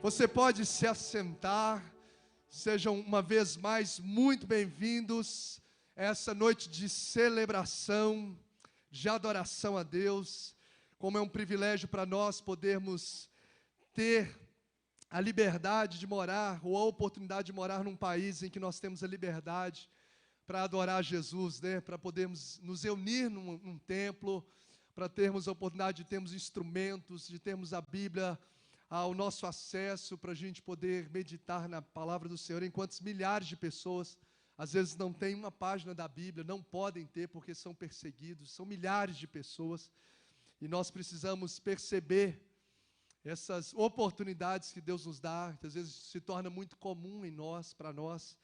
Você pode se assentar. Sejam uma vez mais muito bem-vindos a essa noite de celebração, de adoração a Deus. Como é um privilégio para nós podermos ter a liberdade de morar, ou a oportunidade de morar num país em que nós temos a liberdade para adorar Jesus, né? Para podermos nos reunir num templo, para termos a oportunidade de termos instrumentos, de termos a Bíblia ao nosso acesso, para a gente poder meditar na palavra do Senhor, enquanto milhares de pessoas, às vezes não têm uma página da Bíblia, não podem ter porque são perseguidos, são milhares de pessoas, e nós precisamos perceber essas oportunidades que Deus nos dá, que às vezes se torna muito comum em nós, para nós,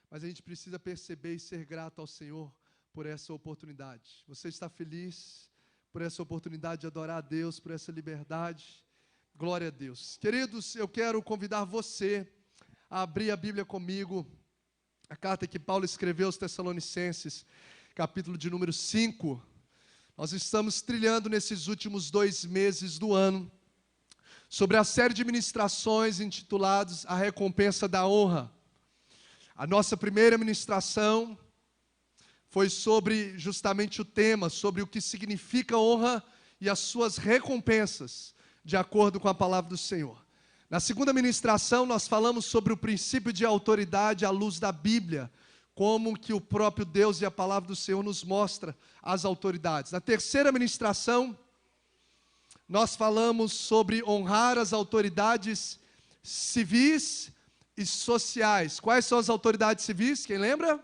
mas a gente precisa perceber e ser grato ao Senhor por essa oportunidade. Você está feliz por essa oportunidade de adorar a Deus, por essa liberdade? Glória a Deus. Queridos, eu quero convidar você a abrir a Bíblia comigo, a carta que Paulo escreveu aos Tessalonicenses, capítulo de número 5. Nós estamos trilhando nesses últimos 2 meses do ano, sobre a série de ministrações intituladas A Recompensa da Honra. A nossa primeira ministração foi sobre justamente o tema, sobre o que significa honra e as suas recompensas, de acordo com a palavra do Senhor. Na segunda ministração, nós falamos sobre o princípio de autoridade à luz da Bíblia, como que o próprio Deus e a palavra do Senhor nos mostra as autoridades. Na terceira ministração, nós falamos sobre honrar as autoridades civis e sociais. Quais são as autoridades civis? Quem lembra?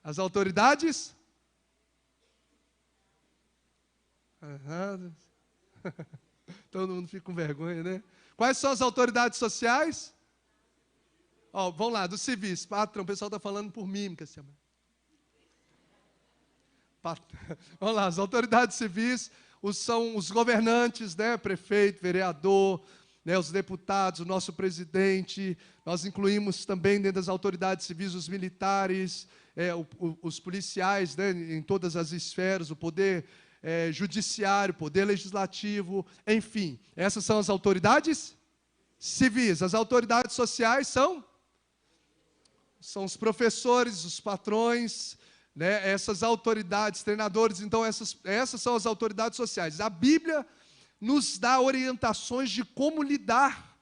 As autoridades? Todo mundo fica com vergonha, né? Quais são as autoridades sociais? Vamos lá, dos civis. Patrão, o pessoal está falando por mímica. Vamos lá, as autoridades civis são os governantes, né? Prefeito, vereador, né? Os deputados, o nosso presidente. Nós incluímos também dentro das autoridades civis os militares, os policiais, né? Em todas as esferas, o poder judiciário, poder legislativo, enfim. Essas são as autoridades civis. As autoridades sociais são os professores, os patrões, né? Essas autoridades, treinadores. Então, essas são as autoridades sociais. A Bíblia nos dá orientações de como lidar,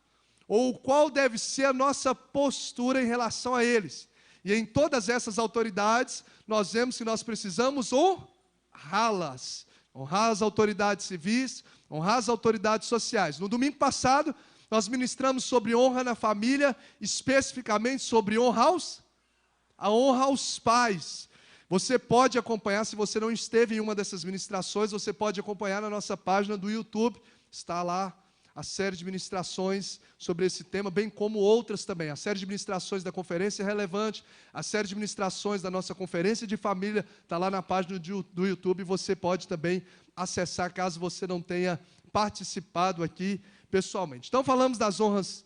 ou qual deve ser a nossa postura em relação a eles. E em todas essas autoridades, nós vemos que nós precisamos honrá-las. Honrar as autoridades civis, honrar as autoridades sociais. No domingo passado, nós ministramos sobre honra na família, especificamente sobre a honra aos pais. Você pode acompanhar, se você não esteve em uma dessas ministrações, você pode acompanhar na nossa página do YouTube, está lá a série de ministrações sobre esse tema, bem como outras também. A série de ministrações da Conferência Relevante, a série de ministrações da nossa Conferência de Família, está lá na página do YouTube, você pode também acessar, caso você não tenha participado aqui pessoalmente. Então, falamos das honras,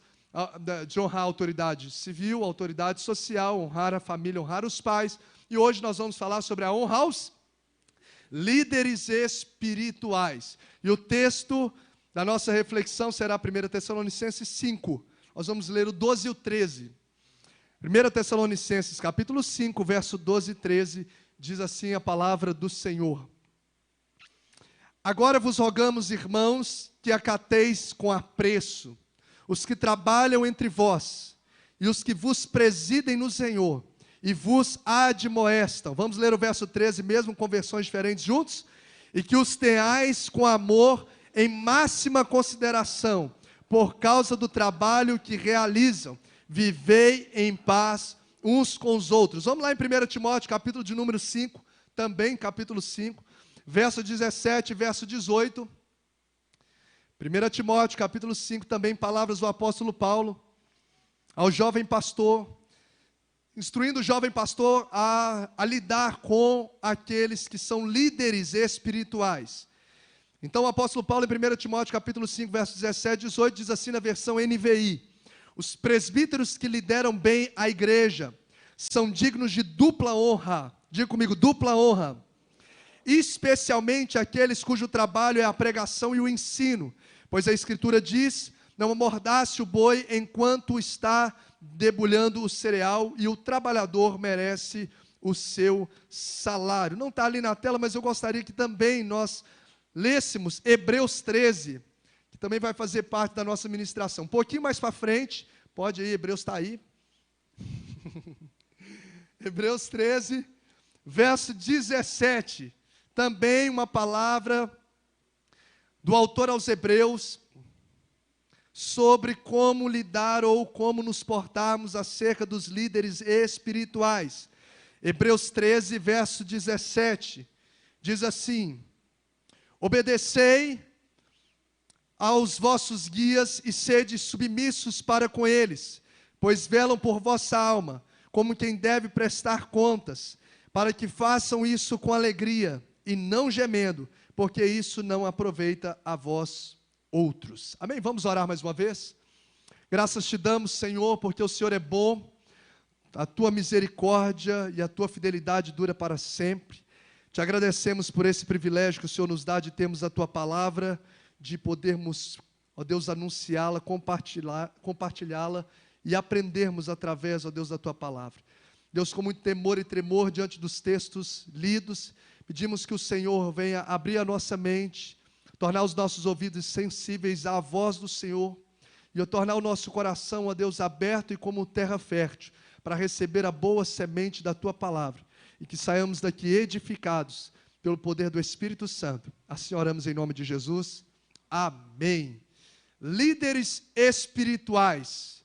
de honrar a autoridade civil, a autoridade social, honrar a família, honrar os pais, e hoje nós vamos falar sobre a honra aos líderes espirituais. E o texto da nossa reflexão será 1 Tessalonicenses 5. Nós vamos ler o 12 e o 13. 1 Tessalonicenses, capítulo 5, verso 12 e 13, diz assim a palavra do Senhor. Agora vos rogamos, irmãos, que acateis com apreço os que trabalham entre vós e os que vos presidem no Senhor e vos admoestam. Vamos ler o verso 13 mesmo, com versões diferentes juntos? E que os tenhais com amor em máxima consideração, por causa do trabalho que realizam. Vivei em paz uns com os outros. Vamos lá em 1 Timóteo, capítulo de número 5, também capítulo 5, verso 17, verso 18. 1 Timóteo, capítulo 5, também palavras do apóstolo Paulo, ao jovem pastor, instruindo o jovem pastor a lidar com aqueles que são líderes espirituais. Então o apóstolo Paulo, em 1 Timóteo, capítulo 5, verso 17 e 18, diz assim na versão NVI: os presbíteros que lideram bem a igreja são dignos de dupla honra. Diga comigo, dupla honra. especialmente aqueles cujo trabalho é a pregação e o ensino. Pois a Escritura diz: não amordace o boi enquanto está debulhando o cereal, e o trabalhador merece o seu salário. Não está ali na tela, mas eu gostaria que também nós lêssemos Hebreus 13, que também vai fazer parte da nossa ministração. Um pouquinho mais para frente, pode ir, Hebreus está aí. Hebreus 13, verso 17. Também uma palavra do autor aos Hebreus sobre como lidar ou como nos portarmos acerca dos líderes espirituais. Hebreus 13, verso 17, diz assim: obedecei aos vossos guias e sede submissos para com eles, pois velam por vossa alma, como quem deve prestar contas, para que façam isso com alegria e não gemendo, porque isso não aproveita a vós outros. Amém? Vamos orar mais uma vez? Graças te damos, Senhor, porque o Senhor é bom, a tua misericórdia e a tua fidelidade dura para sempre. Te agradecemos por esse privilégio que o Senhor nos dá de termos a tua palavra, de podermos, ó Deus, anunciá-la, compartilhá-la e aprendermos através, ó Deus, da tua palavra. Deus, com muito temor e tremor diante dos textos lidos, pedimos que o Senhor venha abrir a nossa mente, tornar os nossos ouvidos sensíveis à voz do Senhor e tornar o nosso coração, ó Deus, aberto e como terra fértil, para receber a boa semente da tua palavra e que saiamos daqui edificados pelo poder do Espírito Santo. Assim oramos em nome de Jesus. Amém. Líderes espirituais.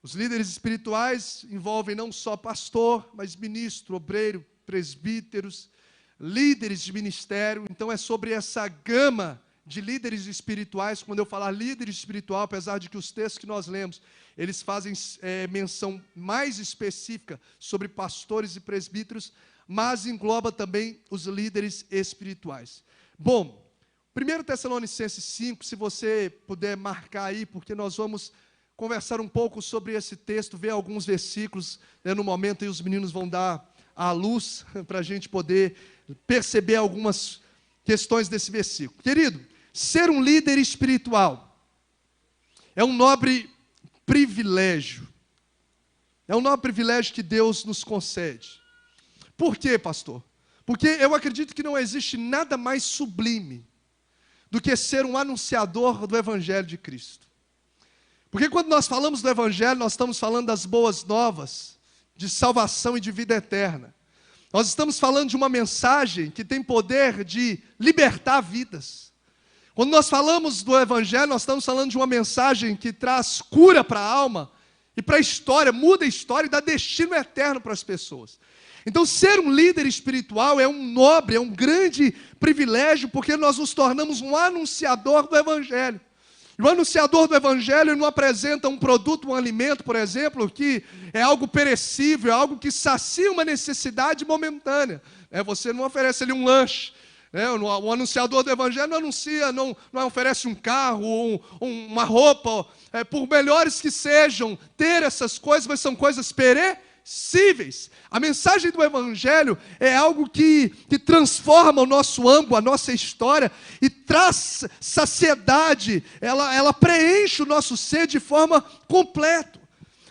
Os líderes espirituais envolvem não só pastor, mas ministro, obreiro, presbíteros, líderes de ministério. Então é sobre essa gama de líderes espirituais. Quando eu falar líder espiritual, apesar de que os textos que nós lemos, eles fazem menção mais específica sobre pastores e presbíteros, mas engloba também os líderes espirituais. Bom, 1 Tessalonicenses 5, se você puder marcar aí, porque nós vamos conversar um pouco sobre esse texto, ver alguns versículos, no momento aí os meninos vão dar a luz para a gente poder perceber algumas questões desse versículo. Querido, ser um líder espiritual é um nobre privilégio. É um nobre privilégio que Deus nos concede. Por quê, pastor? Porque eu acredito que não existe nada mais sublime do que ser um anunciador do Evangelho de Cristo. Porque quando nós falamos do Evangelho, nós estamos falando das boas novas, de salvação e de vida eterna. Nós estamos falando de uma mensagem que tem poder de libertar vidas. Quando nós falamos do Evangelho, nós estamos falando de uma mensagem que traz cura para a alma e para a história, muda a história e dá destino eterno para as pessoas. Então, ser um líder espiritual é um nobre, é um grande privilégio, porque nós nos tornamos um anunciador do Evangelho. E o anunciador do Evangelho não apresenta um produto, um alimento, por exemplo, que é algo perecível, é algo que sacia uma necessidade momentânea. Você não oferece ali um lanche. O anunciador do Evangelho não oferece um carro, uma roupa. Por melhores que sejam, ter essas coisas, mas são coisas perecíveis. A mensagem do Evangelho é algo que transforma o nosso âmago, a nossa história, e traz saciedade, ela preenche o nosso ser de forma completa.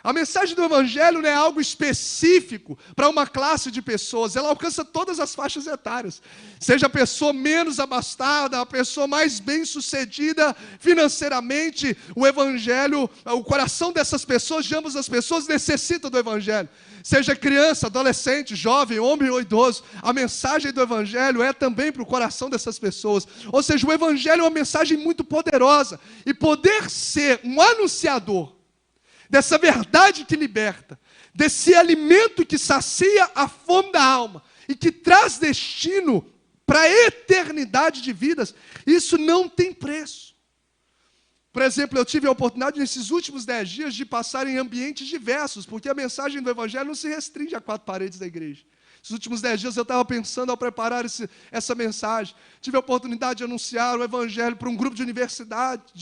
A mensagem do Evangelho não é algo específico para uma classe de pessoas, ela alcança todas as faixas etárias. Seja a pessoa menos abastada, a pessoa mais bem-sucedida financeiramente, o Evangelho, o coração dessas pessoas, de ambas as pessoas, necessita do Evangelho. Seja criança, adolescente, jovem, homem ou idoso, a mensagem do Evangelho é também para o coração dessas pessoas. Ou seja, o Evangelho é uma mensagem muito poderosa, e poder ser um anunciador dessa verdade que liberta, desse alimento que sacia a fome da alma e que traz destino para a eternidade de vidas, isso não tem preço. Por exemplo, eu tive a oportunidade nesses últimos 10 dias de passar em ambientes diversos, porque a mensagem do Evangelho não se restringe a 4 paredes da igreja. Nos últimos 10 dias eu estava pensando ao preparar essa mensagem, tive a oportunidade de anunciar o Evangelho para um grupo de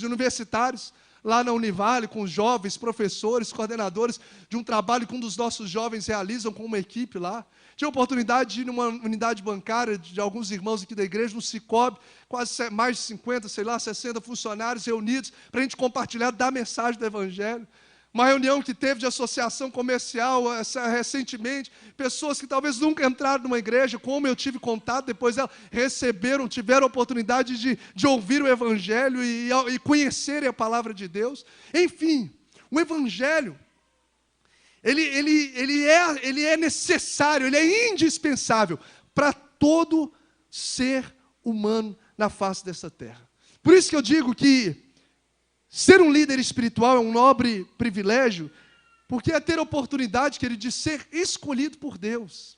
universitários, lá na Univale com os jovens, professores, coordenadores de um trabalho que um dos nossos jovens realizam com uma equipe lá. Tive a oportunidade de ir numa unidade bancária de alguns irmãos aqui da igreja, no Cicobi, quase mais de 50, 60 funcionários reunidos para a gente compartilhar da mensagem do Evangelho. Uma reunião que teve de associação comercial recentemente, pessoas que talvez nunca entraram numa igreja, como eu tive contato, depois elas tiveram a oportunidade de ouvir o Evangelho e conhecerem a palavra de Deus. Enfim, o Evangelho, ele é necessário, ele é indispensável para todo ser humano na face dessa terra. Por isso que eu digo que ser um líder espiritual é um nobre privilégio, porque é ter a oportunidade, querido, de ser escolhido por Deus.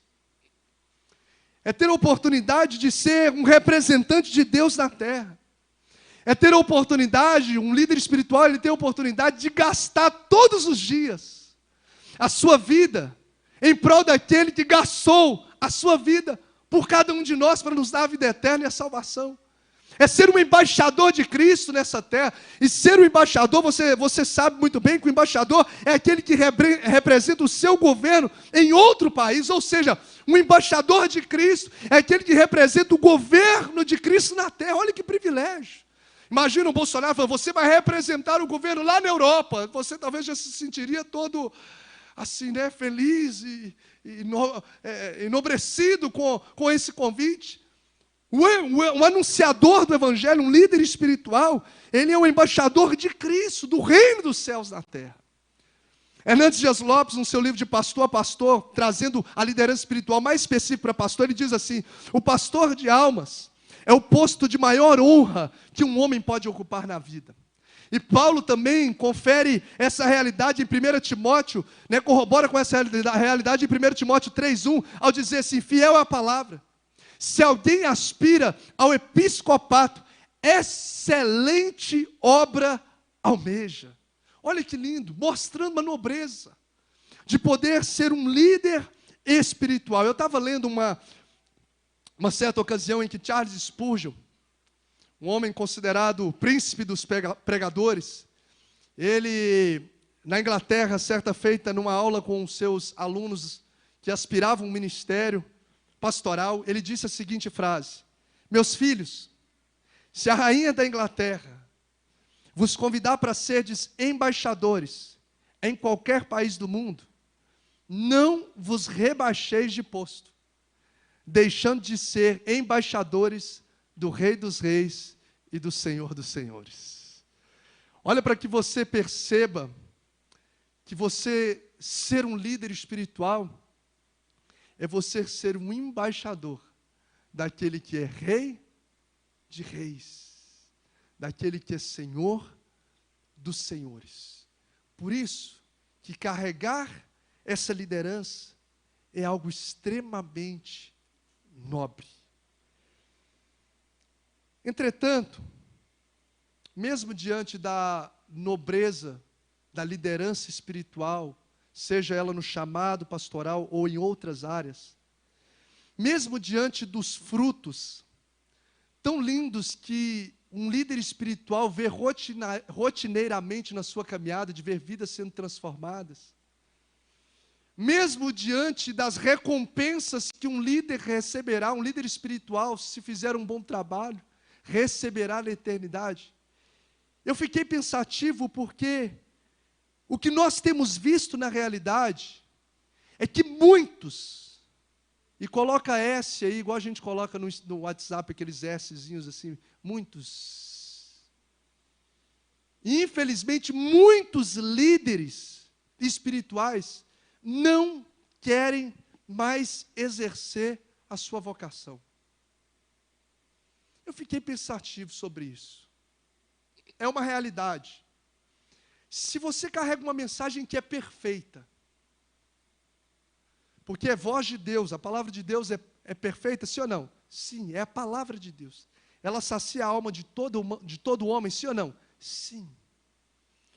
É ter a oportunidade de ser um representante de Deus na terra. É ter a oportunidade, um líder espiritual, ele tem a oportunidade de gastar todos os dias a sua vida em prol daquele que gastou a sua vida por cada um de nós para nos dar a vida eterna e a salvação. É ser um embaixador de Cristo nessa terra. E ser um embaixador, você sabe muito bem que o embaixador é aquele que representa o seu governo em outro país. Ou seja, um embaixador de Cristo é aquele que representa o governo de Cristo na terra. Olha que privilégio. Imagina o Bolsonaro falando, você vai representar o governo lá na Europa. Você talvez já se sentiria todo assim, né, feliz e enobrecido com esse convite. O anunciador do Evangelho, um líder espiritual, ele é o embaixador de Cristo, do reino dos céus na terra. Hernandes Dias Lopes, no seu livro de Pastor a Pastor, trazendo a liderança espiritual mais específica para pastor, ele diz assim, o pastor de almas é o posto de maior honra que um homem pode ocupar na vida. E Paulo também confere essa realidade em 1 Timóteo, né, corrobora com essa realidade em 1 Timóteo 3:1, ao dizer assim, fiel é a palavra. Se alguém aspira ao episcopato, excelente obra almeja. Olha que lindo, mostrando uma nobreza de poder ser um líder espiritual. Eu estava lendo uma certa ocasião em que Charles Spurgeon, um homem considerado o príncipe dos pregadores, ele, na Inglaterra, certa feita, numa aula com seus alunos que aspiravam um ministério pastoral, ele disse a seguinte frase, meus filhos, se a rainha da Inglaterra vos convidar para serdes embaixadores em qualquer país do mundo, não vos rebaixeis de posto, deixando de ser embaixadores do Rei dos Reis e do Senhor dos Senhores. Olha, para que você perceba que você ser um líder espiritual é você ser um embaixador daquele que é Rei de Reis, daquele que é Senhor dos Senhores. Por isso, que carregar essa liderança é algo extremamente nobre. Entretanto, mesmo diante da nobreza da liderança espiritual, seja ela no chamado pastoral ou em outras áreas, mesmo diante dos frutos tão lindos que um líder espiritual vê rotineiramente na sua caminhada, de ver vidas sendo transformadas, mesmo diante das recompensas que um líder receberá, um líder espiritual, se fizer um bom trabalho, receberá na eternidade, eu fiquei pensativo porque o que nós temos visto na realidade é que muitos, e coloca S aí, igual a gente coloca no WhatsApp, aqueles Szinhos assim, muitos. E, infelizmente, muitos líderes espirituais não querem mais exercer a sua vocação. Eu fiquei pensativo sobre isso. É uma realidade. Se você carrega uma mensagem que é perfeita, porque é voz de Deus, a palavra de Deus é perfeita, sim ou não? Sim, é a palavra de Deus. Ela sacia a alma de todo homem, sim ou não? Sim.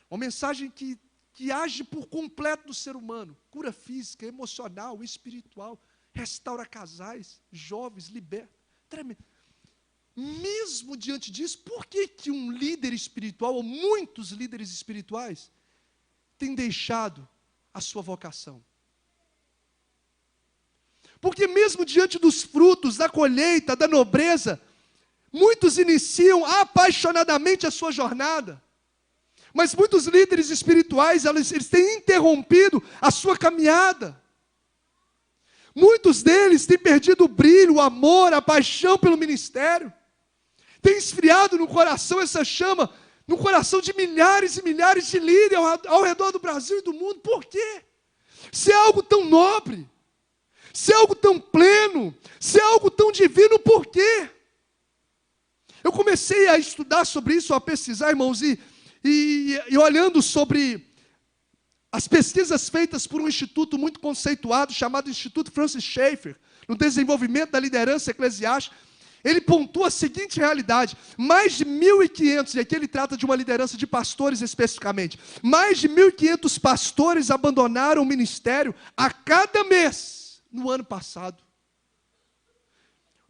Uma mensagem que age por completo no ser humano, cura física, emocional, espiritual, restaura casais, jovens, liberta. Tremendo. mesmo diante disso, por que que um líder espiritual, ou muitos líderes espirituais, têm deixado a sua vocação? Porque mesmo diante dos frutos, da colheita, da nobreza, muitos iniciam apaixonadamente a sua jornada. Mas muitos líderes espirituais, eles têm interrompido a sua caminhada. Muitos deles têm perdido o brilho, o amor, a paixão pelo ministério. Tem esfriado no coração essa chama, no coração de milhares e milhares de líderes ao redor do Brasil e do mundo. Por quê? Se é algo tão nobre, se é algo tão pleno, se é algo tão divino, por quê? Eu comecei a estudar sobre isso, a pesquisar, irmãos, e olhando sobre as pesquisas feitas por um instituto muito conceituado, chamado Instituto Francis Schaeffer, no desenvolvimento da liderança eclesiástica, ele pontua a seguinte realidade: mais de 1.500, e aqui ele trata de uma liderança de pastores especificamente, mais de 1.500 pastores abandonaram o ministério a cada mês no ano passado.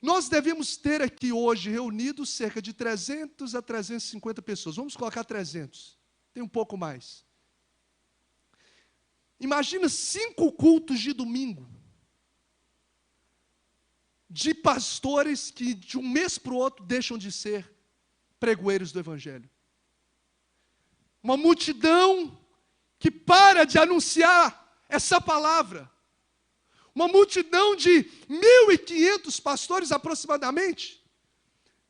Nós devemos ter aqui hoje reunidos cerca de 300 a 350 pessoas. Vamos colocar 300. Tem um pouco mais. Imagina 5 cultos de domingo. De pastores que de um mês para o outro deixam de ser pregoeiros do Evangelho. Uma multidão que para de anunciar essa palavra. Uma multidão de 1.500 pastores aproximadamente,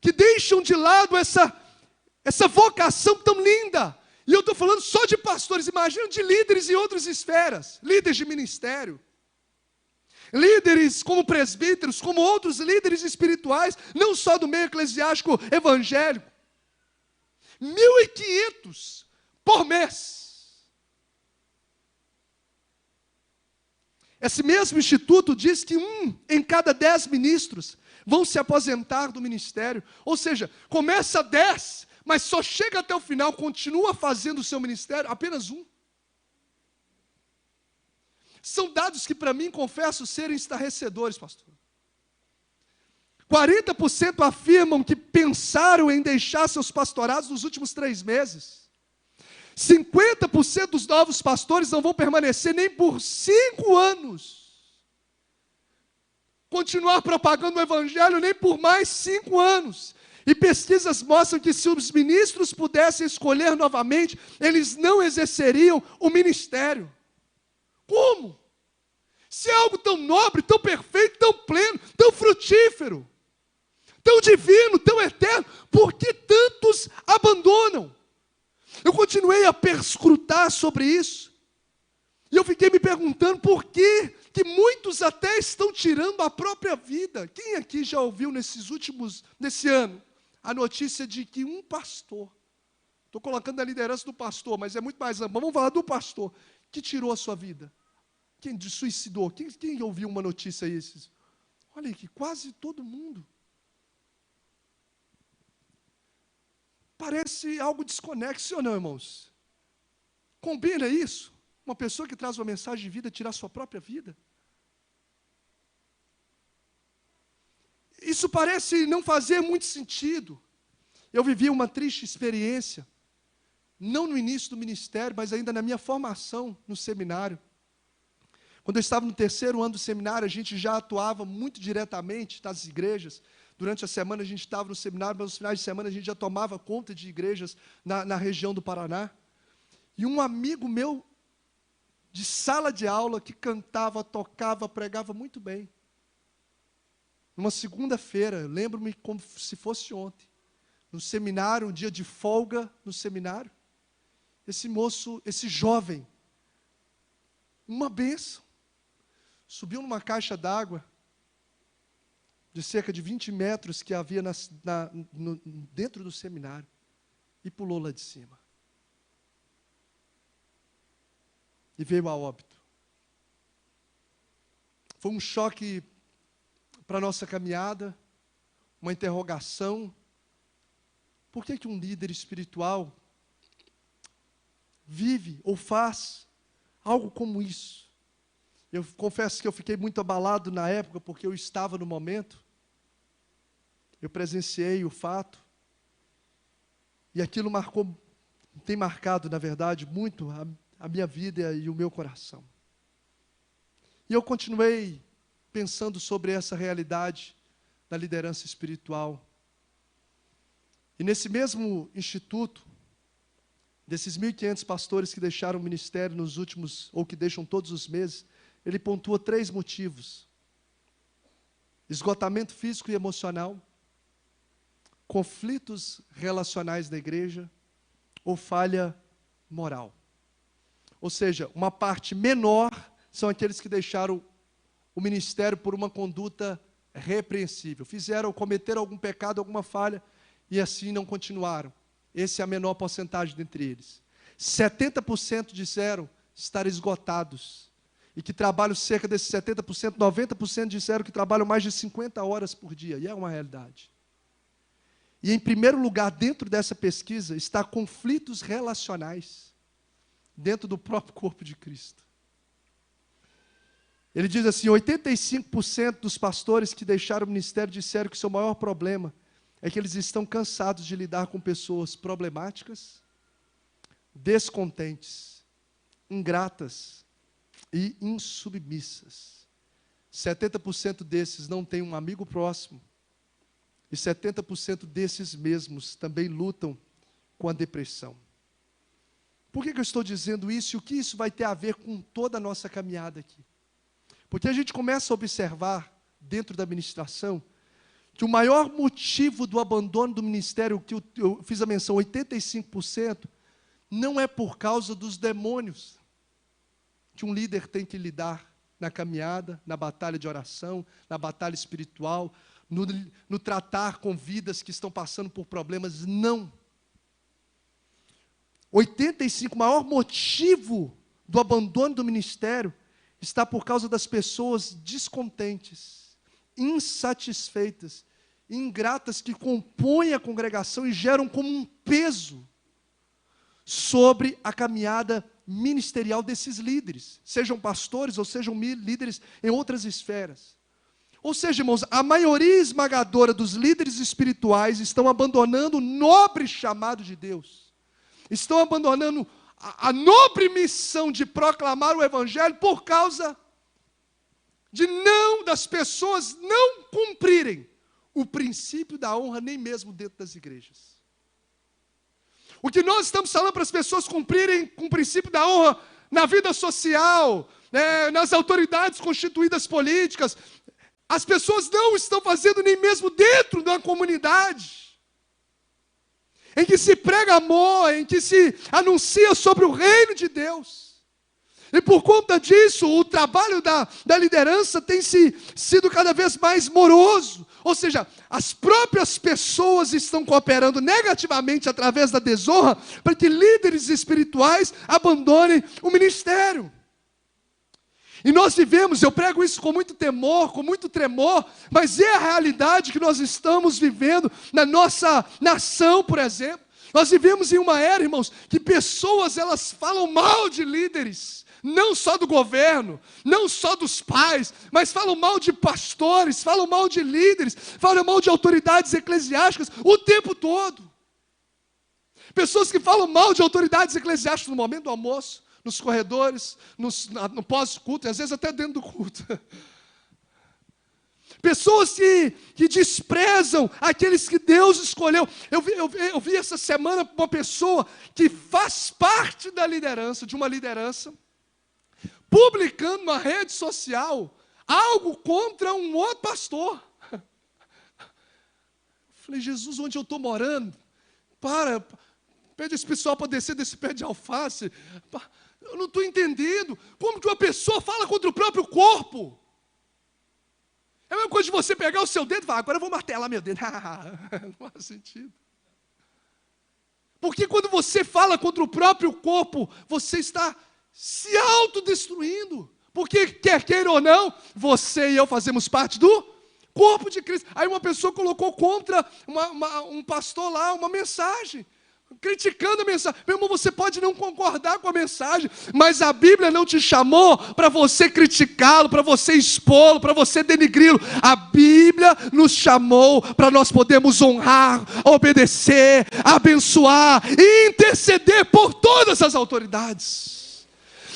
que deixam de lado essa vocação tão linda. E eu estou falando só de pastores, imagina de líderes em outras esferas, líderes de ministério, líderes como presbíteros, como outros líderes espirituais, não só do meio eclesiástico evangélico. 1.500 por mês. Esse mesmo instituto diz que 1 em cada 10 ministros vão se aposentar do ministério. Ou seja, começa 10, mas só chega até o final, continua fazendo o seu ministério, apenas 1. São dados que para mim, confesso, serem estarrecedores, pastor. 40% afirmam que pensaram em deixar seus pastorados nos últimos 3 meses. 50% dos novos pastores não vão permanecer nem por 5 anos. Continuar propagando o Evangelho nem por mais 5 anos. E pesquisas mostram que se os ministros pudessem escolher novamente, eles não exerceriam o ministério. Como? Se é algo tão nobre, tão perfeito, tão pleno, tão frutífero, tão divino, tão eterno, por que tantos abandonam? Eu continuei a perscrutar sobre isso. E eu fiquei me perguntando por que muitos até estão tirando a própria vida. Quem aqui já ouviu nesse ano, a notícia de que um pastor, estou colocando a liderança do pastor, mas é muito mais amplo, vamos falar do pastor, que tirou a sua vida? Quem suicidou? Quem ouviu uma notícia aí? Olha aí, que quase todo mundo. Parece algo desconexo, ou não, irmãos? Combina isso? Uma pessoa que traz uma mensagem de vida tirar sua própria vida? Isso parece não fazer muito sentido. Eu vivi uma triste experiência, não no início do ministério, mas ainda na minha formação no seminário. Quando eu estava no 3º ano do seminário, a gente já atuava muito diretamente nas igrejas. Durante a semana a gente estava no seminário, mas nos finais de semana a gente já tomava conta de igrejas na região do Paraná. E um amigo meu, de sala de aula, que cantava, tocava, pregava muito bem. Numa segunda-feira, lembro-me como se fosse ontem, no seminário, um dia de folga no seminário, esse moço, esse jovem, uma bênção, subiu numa caixa d'água, de cerca de 20 metros que havia dentro do seminário, e pulou lá de cima. E veio a óbito. Foi um choque para a nossa caminhada, uma interrogação. Por que um líder espiritual vive ou faz algo como isso? Eu confesso que eu fiquei muito abalado na época, porque eu estava no momento. eu presenciei o fato, e aquilo tem marcado, na verdade, muito a minha vida e o meu coração. E eu continuei pensando sobre essa realidade da liderança espiritual. E nesse mesmo instituto, desses 1.500 pastores que deixaram o ministério nos últimos, ou que deixam todos os meses, ele pontua 3 motivos: esgotamento físico e emocional, conflitos relacionais da igreja, ou falha moral. Ou seja, uma parte menor são aqueles que deixaram o ministério por uma conduta repreensível. Cometeram algum pecado, alguma falha, e assim não continuaram. Essa é a menor porcentagem dentre eles. 70% disseram estar esgotados. E que trabalham cerca desses 70%, 90% disseram que trabalham mais de 50 horas por dia. E é uma realidade. E em primeiro lugar, dentro dessa pesquisa, está conflitos relacionais dentro do próprio corpo de Cristo. Ele diz assim, 85% dos pastores que deixaram o ministério disseram que o seu maior problema é que eles estão cansados de lidar com pessoas problemáticas, descontentes, ingratas e insubmissas. 70% desses não têm um amigo próximo, e 70% desses mesmos também lutam com a depressão. Por que eu estou dizendo isso e o que isso vai ter a ver com toda a nossa caminhada aqui? Porque a gente começa a observar, dentro da ministração, que o maior motivo do abandono do ministério, que eu fiz a menção, 85%, não é por causa dos demônios que um líder tem que lidar na caminhada, na batalha de oração, na batalha espiritual, no tratar com vidas que estão passando por problemas. Não. 85%, o maior motivo do abandono do ministério está por causa das pessoas descontentes, insatisfeitas, ingratas, que compõem a congregação e geram como um peso sobre a caminhada ministerial desses líderes, sejam pastores ou sejam líderes em outras esferas. Ou seja, irmãos, a maioria esmagadora dos líderes espirituais estão abandonando o nobre chamado de Deus, estão abandonando a nobre missão de proclamar o Evangelho por causa das pessoas não cumprirem o princípio da honra, nem mesmo dentro das igrejas. O que nós estamos falando para as pessoas cumprirem com o princípio da honra na vida social, nas autoridades constituídas políticas, as pessoas não estão fazendo nem mesmo dentro da comunidade, em que se prega amor, em que se anuncia sobre o reino de Deus. E por conta disso, o trabalho da liderança tem sido cada vez mais moroso. Ou seja, as próprias pessoas estão cooperando negativamente através da desonra para que líderes espirituais abandonem o ministério. E nós vivemos, eu prego isso com muito temor, com muito tremor, mas é a realidade que nós estamos vivendo na nossa nação, por exemplo. Nós vivemos em uma era, irmãos, que pessoas elas falam mal de líderes, não só do governo, não só dos pais, mas falam mal de pastores, falam mal de líderes, falam mal de autoridades eclesiásticas o tempo todo. Pessoas que falam mal de autoridades eclesiásticas no momento do almoço, nos corredores, no pós-culto, e às vezes até dentro do culto. Pessoas que desprezam aqueles que Deus escolheu. Eu vi essa semana uma pessoa que faz parte da liderança, de uma liderança, publicando numa rede social algo contra um outro pastor. Falei, Jesus, onde eu estou morando? Pede esse pessoal para descer desse pé de alface. Eu não estou entendendo. Como que uma pessoa fala contra o próprio corpo? É a mesma coisa de você pegar o seu dedo e falar, agora eu vou martelar meu dedo. Não faz sentido. Porque quando você fala contra o próprio corpo, você está se autodestruindo. Porque, quer queira ou não, você e eu fazemos parte do corpo de Cristo. Aí uma pessoa colocou contra um pastor lá uma mensagem, criticando a mensagem. Meu irmão, você pode não concordar com a mensagem, mas a Bíblia não te chamou para você criticá-lo, para você expô-lo, para você denigri-lo. A Bíblia Bíblia nos chamou para nós podermos honrar, obedecer, abençoar e interceder por todas as autoridades.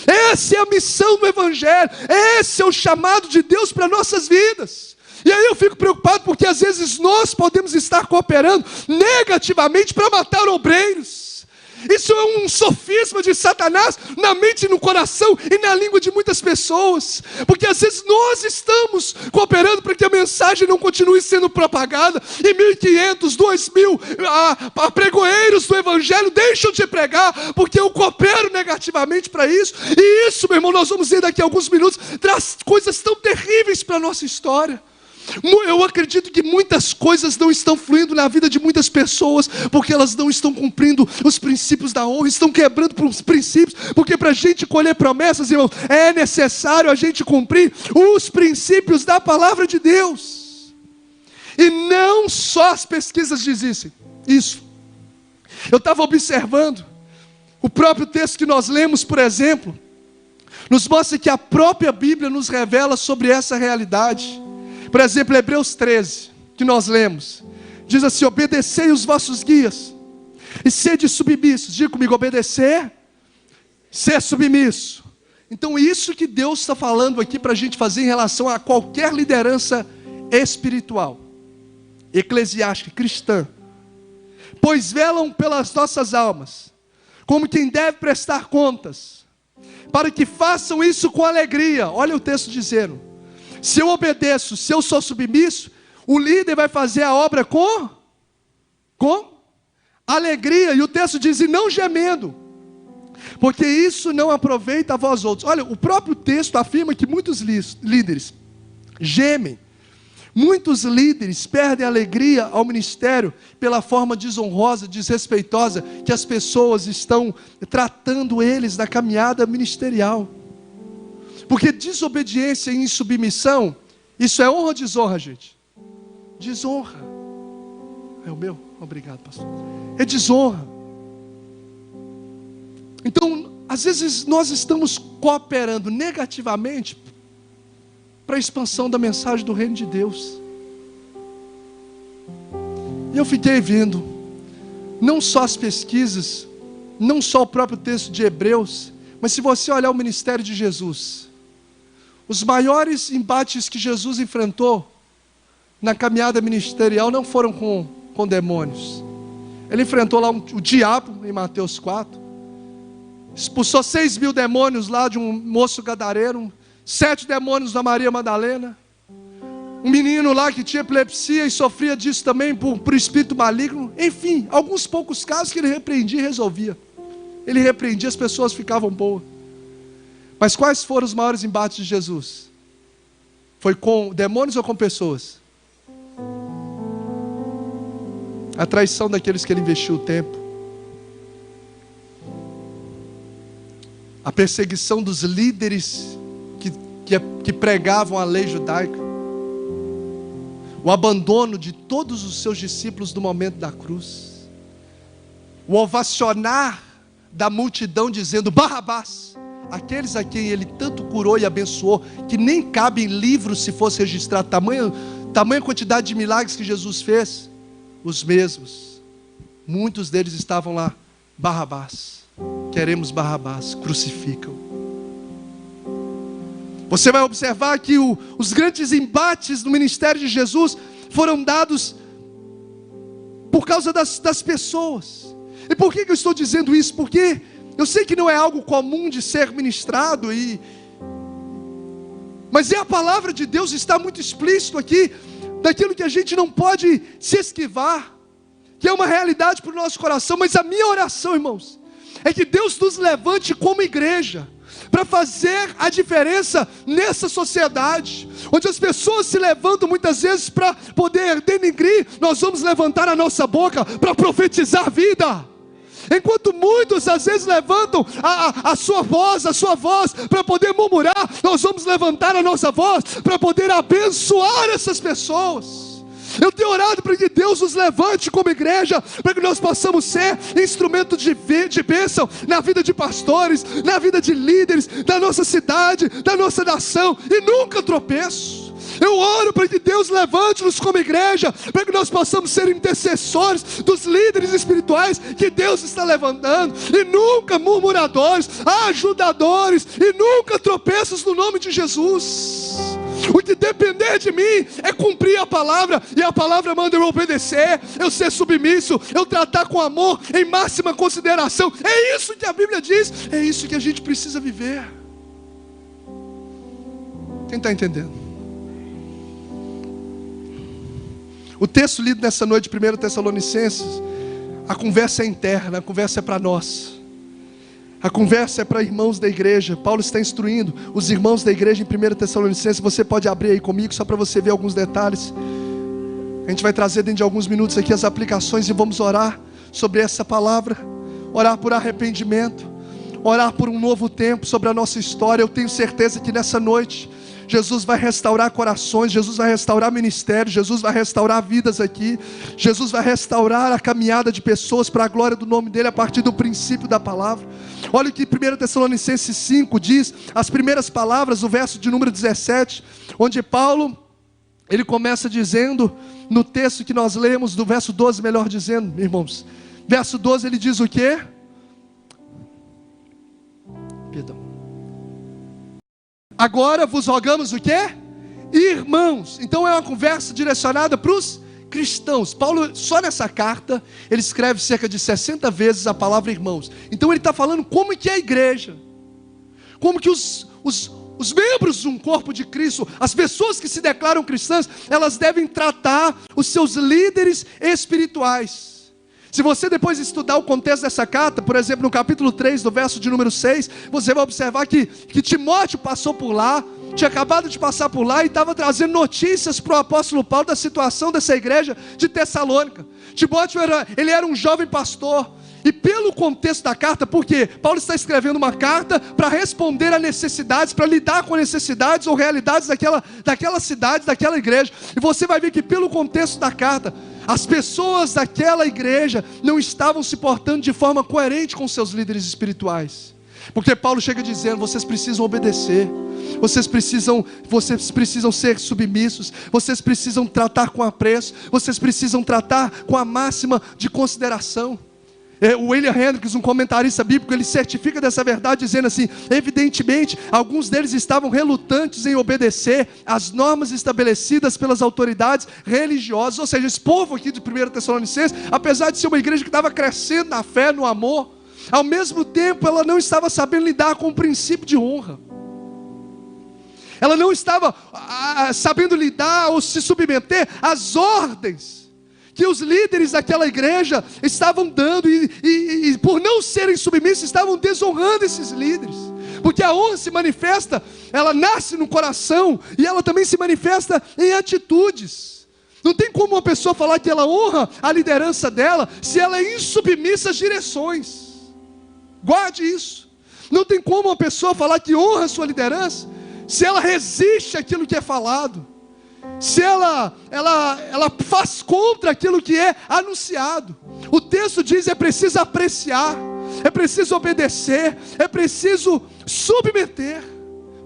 Essa é a missão do Evangelho, esse é o chamado de Deus para nossas vidas. E aí eu fico preocupado porque às vezes nós podemos estar cooperando negativamente para matar obreiros. Isso é um sofisma de Satanás na mente e no coração e na língua de muitas pessoas. Porque às vezes nós estamos cooperando para que a mensagem não continue sendo propagada. E 1.500, 2.000 pregoeiros do Evangelho deixam de pregar porque eu coopero negativamente para isso. E isso, meu irmão, nós vamos ver daqui a alguns minutos, traz coisas tão terríveis para a nossa história. Eu acredito que muitas coisas não estão fluindo na vida de muitas pessoas, porque elas não estão cumprindo os princípios da honra, estão quebrando os princípios, porque para a gente colher promessas, irmão, é necessário a gente cumprir os princípios da palavra de Deus. E não só as pesquisas dizem isso. Eu estava observando, o próprio texto que nós lemos, por exemplo, nos mostra que a própria Bíblia nos revela sobre essa realidade. Por exemplo, Hebreus 13, que nós lemos, diz assim: obedecei os vossos guias, e sede submissos. Diga comigo, obedecer, ser submisso. Então isso que Deus está falando aqui para a gente fazer em relação a qualquer liderança espiritual, eclesiástica, cristã. Pois velam pelas nossas almas, como quem deve prestar contas, para que façam isso com alegria. Olha o texto dizendo: se eu obedeço, se eu sou submisso, o líder vai fazer a obra com alegria. E o texto diz: e não gemendo, porque isso não aproveita a vós outros. Olha, o próprio texto afirma que muitos líderes gemem. Muitos líderes perdem a alegria ao ministério pela forma desonrosa, desrespeitosa que as pessoas estão tratando eles na caminhada ministerial. Porque desobediência e insubmissão, isso é honra ou desonra, gente? Desonra. É o meu? Obrigado, pastor. É desonra. Então, às vezes nós estamos cooperando negativamente para a expansão da mensagem do reino de Deus. E eu fiquei vendo, não só as pesquisas, não só o próprio texto de Hebreus, mas se você olhar o ministério de Jesus, os maiores embates que Jesus enfrentou na caminhada ministerial não foram com demônios. Ele enfrentou lá o diabo, em Mateus 4. Expulsou 6.000 demônios lá de um moço gadareno. 7 demônios da Maria Madalena. Um menino lá que tinha epilepsia e sofria disso também por espírito maligno. Enfim, alguns poucos casos que ele repreendia e resolvia. Ele repreendia, as pessoas ficavam boas. Mas quais foram os maiores embates de Jesus? Foi com demônios ou com pessoas? A traição daqueles que ele investiu o tempo. A perseguição dos líderes que pregavam a lei judaica. O abandono de todos os seus discípulos no momento da cruz. O ovacionar da multidão dizendo: Barrabás. Aqueles a quem ele tanto curou e abençoou, que nem cabe em livros se fosse registrado tamanha quantidade de milagres que Jesus fez. Os mesmos, muitos deles estavam lá: Barrabás, queremos Barrabás, crucificam. Você vai observar que os grandes embates no ministério de Jesus foram dados por causa das pessoas. E por que eu estou dizendo isso? Porque eu sei que não é algo comum de ser ministrado, mas a palavra de Deus está muito explícito aqui, daquilo que a gente não pode se esquivar, que é uma realidade para o nosso coração. Mas a minha oração, irmãos, é que Deus nos levante como igreja, para fazer a diferença nessa sociedade, onde as pessoas se levantam muitas vezes para poder denigrir. Nós vamos levantar a nossa boca para profetizar vida. Enquanto muitos às vezes levantam a sua voz para poder murmurar, nós vamos levantar a nossa voz para poder abençoar essas pessoas. Eu tenho orado para que Deus nos levante como igreja, para que nós possamos ser instrumento de bênção na vida de pastores, na vida de líderes, da nossa cidade, da nossa nação, e nunca tropeço. Eu oro para que Deus levante-nos como igreja, para que nós possamos ser intercessores dos líderes espirituais que Deus está levantando, e nunca murmuradores, ajudadores, e nunca tropeços no nome de Jesus. O que depender de mim é cumprir a palavra, e a palavra manda eu obedecer, eu ser submisso, eu tratar com amor, em máxima consideração. É isso que a Bíblia diz, é isso que a gente precisa viver. Quem está entendendo? O texto lido nessa noite, 1 Tessalonicenses, a conversa é interna, a conversa é para nós. A conversa é para irmãos da igreja. Paulo está instruindo os irmãos da igreja em 1 Tessalonicenses. Você pode abrir aí comigo, só para você ver alguns detalhes. A gente vai trazer dentro de alguns minutos aqui as aplicações, e vamos orar sobre essa palavra. Orar por arrependimento, orar por um novo tempo sobre a nossa história. Eu tenho certeza que nessa noite Jesus vai restaurar corações, Jesus vai restaurar ministérios, Jesus vai restaurar vidas aqui, Jesus vai restaurar a caminhada de pessoas para a glória do nome dEle, a partir do princípio da palavra. Olha o que 1 Tessalonicenses 5 diz, as primeiras palavras, o verso de número 17, onde Paulo, ele começa dizendo, no texto que nós lemos, do verso 12, melhor dizendo, irmãos, verso 12 ele diz o quê? Perdão. Agora vos rogamos o quê? Irmãos. Então é uma conversa direcionada para os cristãos. Paulo, só nessa carta, ele escreve cerca de 60 vezes a palavra irmãos. Então ele está falando como que é a igreja, como que os membros de um corpo de Cristo, as pessoas que se declaram cristãs, elas devem tratar os seus líderes espirituais. Se você depois estudar o contexto dessa carta, por exemplo, no capítulo 3, do verso de número 6, você vai observar que Timóteo passou por lá, tinha acabado de passar por lá, e estava trazendo notícias para o apóstolo Paulo da situação dessa igreja de Tessalônica. Timóteo era um jovem pastor, e pelo contexto da carta, porque Paulo está escrevendo uma carta para responder a necessidades, para lidar com necessidades ou realidades daquela cidade, daquela igreja, e você vai ver que pelo contexto da carta, as pessoas daquela igreja não estavam se portando de forma coerente com seus líderes espirituais, porque Paulo chega dizendo, vocês precisam obedecer, vocês precisam ser submissos, vocês precisam tratar com apreço, vocês precisam tratar com a máxima de consideração. O William Hendricks, um comentarista bíblico, ele certifica dessa verdade dizendo assim, evidentemente, alguns deles estavam relutantes em obedecer às normas estabelecidas pelas autoridades religiosas. Ou seja, esse povo aqui de 1 Tessalonicenses, apesar de ser uma igreja que estava crescendo na fé, no amor, ao mesmo tempo ela não estava sabendo lidar com o princípio de honra. Ela não estava sabendo lidar ou se submeter às ordens que os líderes daquela igreja estavam dando, e por não serem submissos, estavam desonrando esses líderes, porque a honra se manifesta, ela nasce no coração, e ela também se manifesta em atitudes. Não tem como uma pessoa falar que ela honra a liderança dela, se ela é insubmissa às direções. Guarde isso. Não tem como uma pessoa falar que honra a sua liderança, se ela resiste àquilo que é falado, se ela faz contra aquilo que é anunciado. O texto diz, é preciso apreciar, é preciso obedecer, é preciso submeter,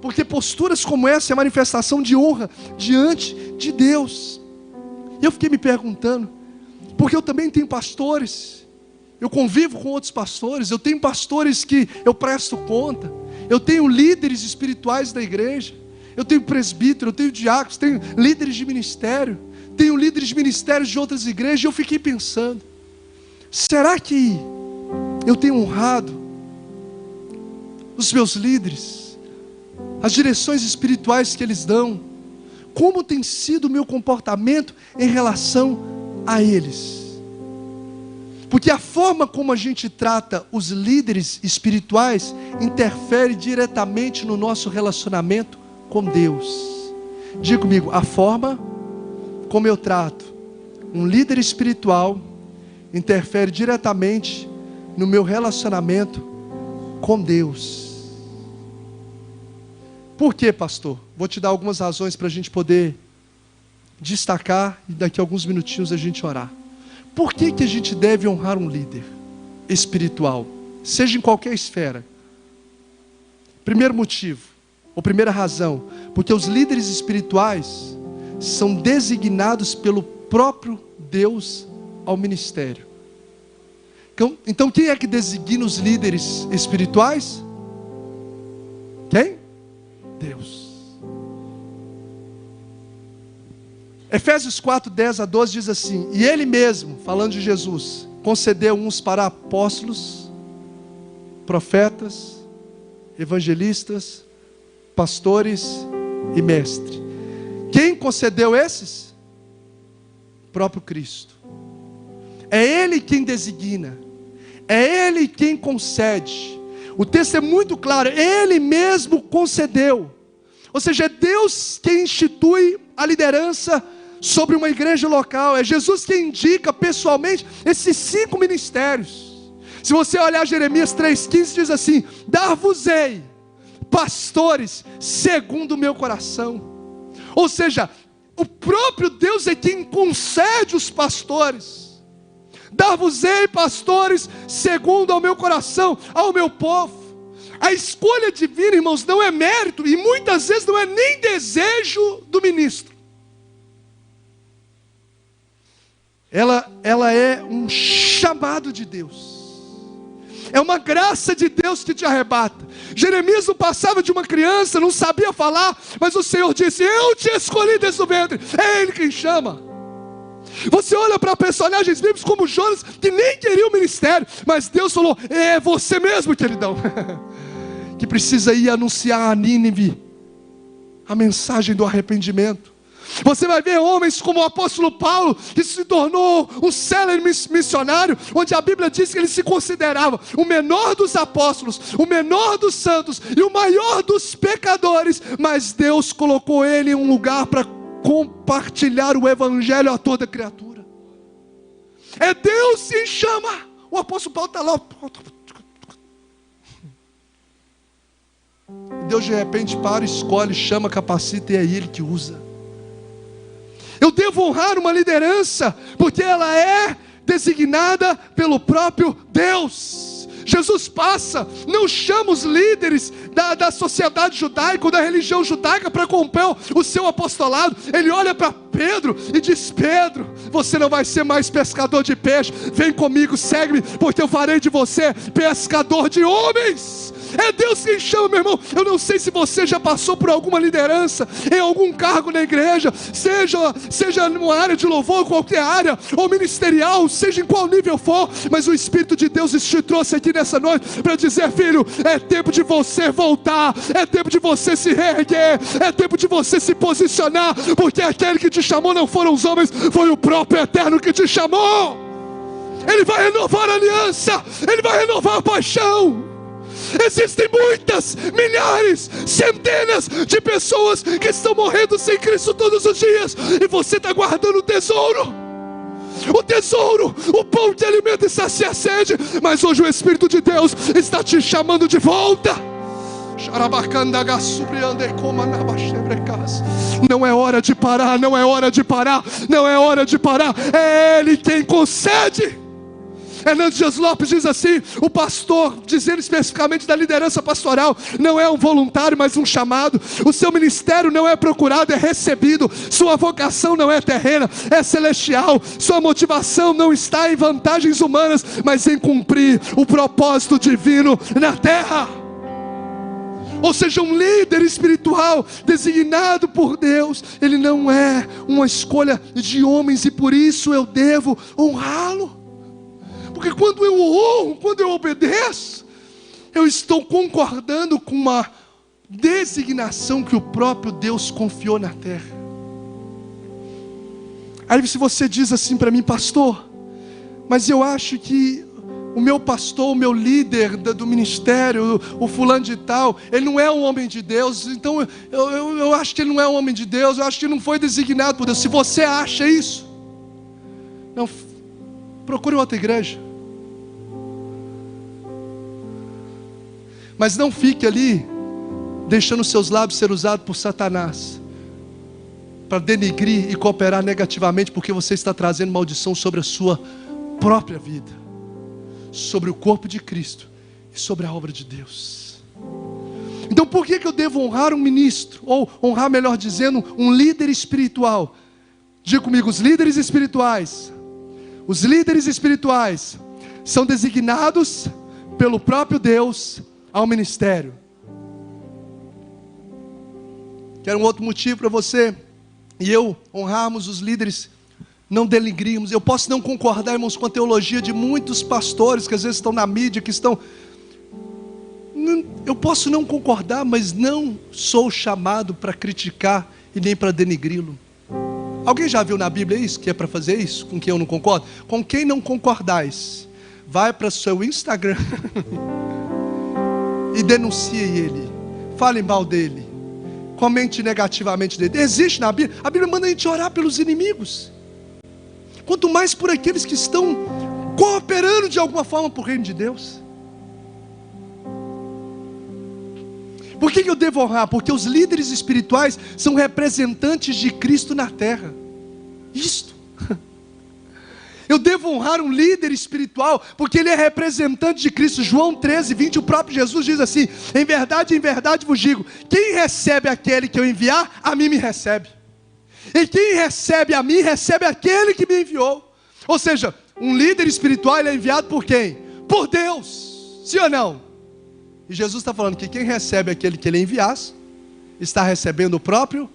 porque posturas como essa é a manifestação de honra diante de Deus. E eu fiquei me perguntando, porque eu também tenho pastores, eu convivo com outros pastores, eu tenho pastores que eu presto conta, eu tenho líderes espirituais da igreja, eu tenho presbítero, eu tenho diáconos, tenho líderes de ministério, tenho líderes de ministérios de outras igrejas, e eu fiquei pensando, será que eu tenho honrado os meus líderes, as direções espirituais que eles dão? Como tem sido o meu comportamento em relação a eles? Porque a forma como a gente trata os líderes espirituais interfere diretamente no nosso relacionamento com Deus. Diga comigo, a forma como eu trato um líder espiritual interfere diretamente no meu relacionamento com Deus. Por quê, pastor? Vou te dar algumas razões para a gente poder destacar, e daqui a alguns minutinhos a gente orar. Por que a gente deve honrar um líder espiritual, seja em qualquer esfera? Primeiro motivo, ou primeira razão, porque os líderes espirituais, são designados pelo próprio Deus ao ministério. Então quem é que designa os líderes espirituais? Quem? Deus. Efésios 4, 10 a 12 diz assim: e Ele mesmo, falando de Jesus, concedeu uns para apóstolos, profetas, evangelistas, pastores e mestres. Quem concedeu esses? O próprio Cristo. É Ele quem designa, é Ele quem concede. O texto é muito claro, Ele mesmo concedeu. Ou seja, é Deus quem institui a liderança sobre uma igreja local. É Jesus quem indica pessoalmente esses 5 ministérios. Se você olhar Jeremias 3,15, diz assim: dar-vos-ei pastores segundo o meu coração. Ou seja, o próprio Deus é quem concede os pastores. Dar-vos-ei pastores segundo ao meu coração, ao meu povo. A escolha divina, irmãos, não é mérito, e muitas vezes não é nem desejo do ministro. Ela é um chamado de Deus. É uma graça de Deus que te arrebata. Jeremias não passava de uma criança, não sabia falar, mas o Senhor disse: eu te escolhi desde o ventre. É Ele quem chama. Você olha para personagens bíblicos como Jonas, que nem queria o ministério, mas Deus falou: é você mesmo, queridão, que precisa ir anunciar a Nínive a mensagem do arrependimento. Você vai ver homens como o apóstolo Paulo, que se tornou um célebre missionário, onde a Bíblia diz que ele se considerava o menor dos apóstolos, o menor dos santos e o maior dos pecadores, mas Deus colocou ele em um lugar para compartilhar o evangelho a toda criatura. É Deus quem chama. O apóstolo Paulo está lá, Deus de repente para, escolhe, chama, capacita, e é Ele que usa. Eu devo honrar uma liderança, porque ela é designada pelo próprio Deus. Jesus passa, não chama os líderes da sociedade judaica ou da religião judaica para compor o seu apostolado. Ele olha para Pedro e diz: Pedro, você não vai ser mais pescador de peixe, vem comigo, segue-me, porque eu farei de você pescador de homens. É Deus quem chama, meu irmão. Eu não sei se você já passou por alguma liderança em algum cargo na igreja, seja numa área de louvor, qualquer área, ou ministerial, seja em qual nível for, mas o Espírito de Deus te trouxe aqui nessa noite para dizer: filho, é tempo de você voltar, é tempo de você se reerguer, é tempo de você se posicionar, porque aquele que te chamou não foram os homens, foi o próprio Eterno que te chamou. Ele vai renovar a aliança, Ele vai renovar a paixão. Existem muitas, milhares, centenas de pessoas que estão morrendo sem Cristo todos os dias, e você está guardando o tesouro, o pão que alimenta e sacia a sede. Mas hoje o Espírito de Deus está te chamando de volta. Não é hora de parar, não é hora de parar, não é hora de parar. É Ele quem concede. Hernandes Dias Lopes diz assim: o pastor, dizendo especificamente da liderança pastoral, não é um voluntário, mas um chamado. O seu ministério não é procurado, é recebido. Sua vocação não é terrena, é celestial. Sua motivação não está em vantagens humanas, mas em cumprir o propósito divino na terra. Ou seja, um líder espiritual designado por Deus, ele não é uma escolha de homens, e por isso eu devo honrá-lo. Porque quando eu honro, quando eu obedeço, eu estou concordando com uma designação que o próprio Deus confiou na terra. Aí se você diz assim para mim: pastor, mas eu acho que o meu pastor, o meu líder do ministério, o fulano de tal, ele não é um homem de Deus, então eu acho que ele não é um homem de Deus, eu acho que ele não foi designado por Deus. Se você acha isso, não, procure outra igreja. Mas não fique ali deixando seus lábios ser usados por Satanás para denigrir e cooperar negativamente, porque você está trazendo maldição sobre a sua própria vida, sobre o corpo de Cristo e sobre a obra de Deus. Então por que eu devo honrar um ministro? Ou honrar, melhor dizendo, um líder espiritual? Diga comigo, os líderes espirituais. Os líderes espirituais são designados pelo próprio Deus ao ministério. Quero um outro motivo para você e eu honrarmos os líderes, não denigrirmos. Eu posso não concordar, irmãos, com a teologia de muitos pastores que às vezes estão na mídia, que estão... Eu posso não concordar, mas não sou chamado para criticar e nem para denigri-lo. Alguém já viu na Bíblia isso, que é para fazer isso? Com quem eu não concordo? Com quem não concordais, vai para o seu Instagram e denuncie ele, fale mal dele, comente negativamente dele. Existe na Bíblia, a Bíblia manda a gente orar pelos inimigos, quanto mais por aqueles que estão cooperando de alguma forma para o reino de Deus. Por que eu devo honrar? Porque os líderes espirituais são representantes de Cristo na terra. Isto. Eu devo honrar um líder espiritual, porque ele é representante de Cristo. João 13:20, o próprio Jesus diz assim: em verdade vos digo, quem recebe aquele que eu enviar, a mim me recebe. E quem recebe a mim, recebe aquele que me enviou. Ou seja, um líder espiritual, ele é enviado por quem? Por Deus. Sim ou não? E Jesus está falando que quem recebe aquele que ele enviasse, está recebendo o próprio